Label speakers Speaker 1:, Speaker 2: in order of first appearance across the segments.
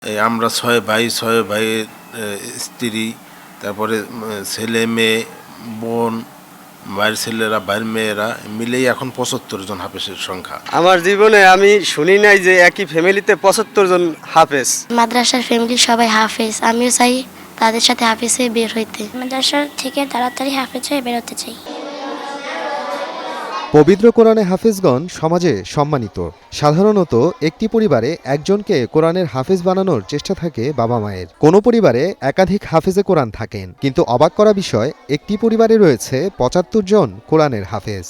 Speaker 1: আমরা ৬ ভাই, ৬ ভাইয়ের স্ত্রী, তারপরে ছেলে মেয়ে, বোন, ভাইয়ের ছেলেরা, ভাইয়ের মেয়েরা মিলেই এখন ৭৫ জন হাফেজের সংখ্যা।
Speaker 2: আমার জীবনে আমি শুনি নাই যে একই ফ্যামিলিতে ৭৫ জন হাফেজ।
Speaker 3: মাদ্রাসার ফ্যামিলি সবাই হাফেজ, আমিও চাই তাদের সাথে হাফেজ হয়ে বের হইতে।
Speaker 4: মাদ্রাসার থেকে তাড়াতাড়ি হাফেজ হয়ে বেরোতে চাই।
Speaker 5: পবিত্র কোরআনে হাফেজগণ সমাজে সম্মানিত। সাধারণত একটি পরিবারে একজনকে কোরআনের হাফেজ বানানোর চেষ্টা থাকে বাবা মায়ের। কোনো পরিবারে একাধিক হাফেজে কোরআন থাকেন, কিন্তু অবাক করা বিষয়, একটি পরিবারে রয়েছে ৭৫ জন কোরআনের হাফেজ।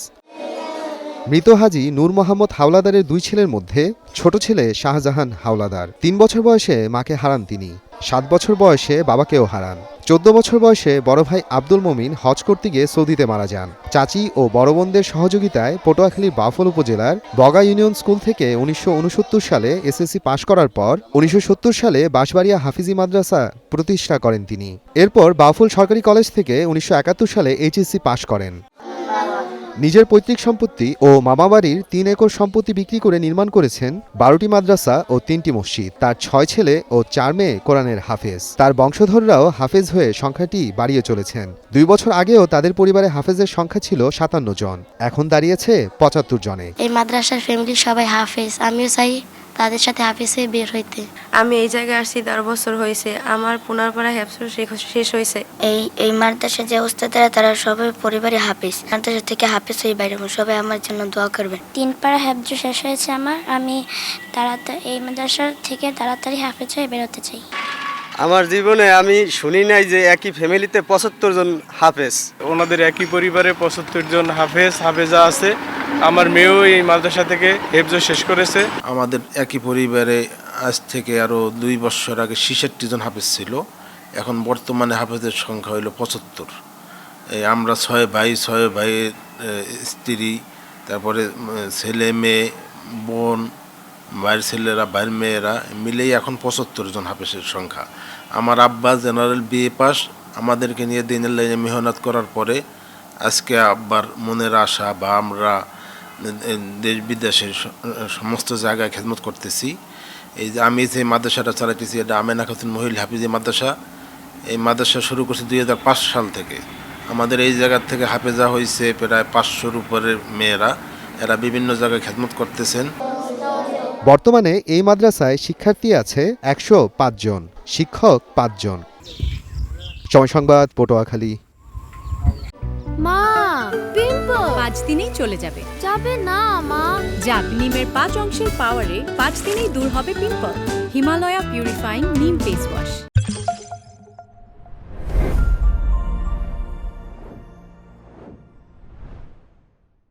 Speaker 5: মৃত হাজী নূর মোহাম্মদ হাওলাদারের 2 ছেলের মধ্যে ছোট ছেলে শাহজাহান হাওলাদার। 3 বছর বয়সে মাকে হারান তিনি। 7 বছর বয়সে বাবাকেও হারান। 14 বছর বয়সে বড় ভাই আব্দুল মমিন হজ করতে গিয়ে সৌদিতে মারা যান। চাচি ও বড় বোনদের সহযোগিতায় পটুয়াখালীর বাউফল উপজেলার বগা ইউনিয়ন স্কুল থেকে 1969 সালে এসএসসি পাশ করার পর 1970 সালে বাঁশবাড়িয়া হাফিজি মাদ্রাসা প্রতিষ্ঠা করেন তিনি। এরপর বাউফল সরকারি কলেজ থেকে 1971 সালে এইচএসসি পাশ করেন। নিজের পৈতৃক সম্পত্তি ও মামাবাড়ির 3 একর সম্পত্তি বিক্রি করে নির্মাণ করেছেন 12টি মাদ্রাসা ও 3টি মসজিদ। তার 6 ছেলে ও 4 মেয়ে কোরআনের হাফেজ। তার বংশধররাও হাফেজ হয়ে সংখ্যাটি বাড়িয়ে চলেছেন। 2 বছর আগেও তাদের পরিবারে হাফেজের সংখ্যা ছিল 57 জন, এখন দাঁড়িয়েছে 75 জনে।
Speaker 3: এই মাদ্রাসার ফ্যামিলি সবাই হাফেজ, আমিও চাই তাদের সাথে হাফেজ হয়ে বের হইতে।
Speaker 6: আমি এই জায়গায় আসছি 10 বছর হয়েছে। আমার পুনর্পড়া হেফজ শেষ হয়েছে।
Speaker 3: এই মাদ্রাসা যে উস্তাদেরা তারা সবাই পরিবারে হাফেজ। মাদ্রাসা থেকে হাফেজ হয়ে বাইরে সবাই আমার জন্য দোয়া করবেন।
Speaker 4: 3 পারা হেফজ শেষ হয়েছে আমার। আমি এই মাদ্রাসা থেকে তাড়াতাড়ি হাফেজ হয়ে বেরোতে চাই।
Speaker 2: আমার জীবনে আমি শুনি নাই যে একই ফ্যামিলিতে ৭৫ জন হাফেজ।
Speaker 7: ওনাদের একই পরিবারে ৭৫ জন হাফেজা আছে। আমার মেয়েও এই মাদ্রাসা থেকে হেফজ শেষ করেছে।
Speaker 1: আমাদের একই পরিবারে আজ থেকে আরও 2 বছর আগে 66 জন হাফেজ ছিল, এখন বর্তমানে হাফেজের সংখ্যা হইল ৭৫। আমরা 6 ভাই, 6 ভাইয়ের স্ত্রী, তারপরে ছেলে মেয়ে, বোন, ভাইয়ের ছেলেরা, ভাইয়ের মেয়েরা মিলেই এখন ৭৫ জন হাফেজের সংখ্যা। আমার আব্বা জেনারেল বিএ পাস, আমাদেরকে নিয়ে দিনের লাইনে মেহনত করার পরে আজকে আব্বার মনের আশা বা আমরা দেশ বিদেশের সমস্ত জায়গায় খেদমত করতেছি। এই যে আমি যে মাদ্রাসাটা চালাইতেছি, এটা আমেনা খাতুন মহিলা হাফিজি মাদ্রাসা। এই মাদ্রাসা শুরু করছি 2005 সাল থেকে। আমাদের এই জায়গার থেকে হাফেজা হয়েছে প্রায় 500-র উপরের মেয়েরা, এরা বিভিন্ন জায়গায় খেদমত করতেছেন।
Speaker 5: বর্তমানে এই মাদ্রাসায় শিক্ষার্থী আছে 105 জন, শিক্ষক 5 জন। সময় সংবাদ, পটুয়াখালী।
Speaker 8: মা, পিম্পল
Speaker 9: 5 দিনেই চলে যাবে।
Speaker 8: যাবে না মা।
Speaker 9: যাক, নিমের 5 অংশের পাওয়ারে 5 দিনেই দূর হবে পিম্পল। হিমালয়া পিউরিফাইং নিম ফেস ওয়াশ।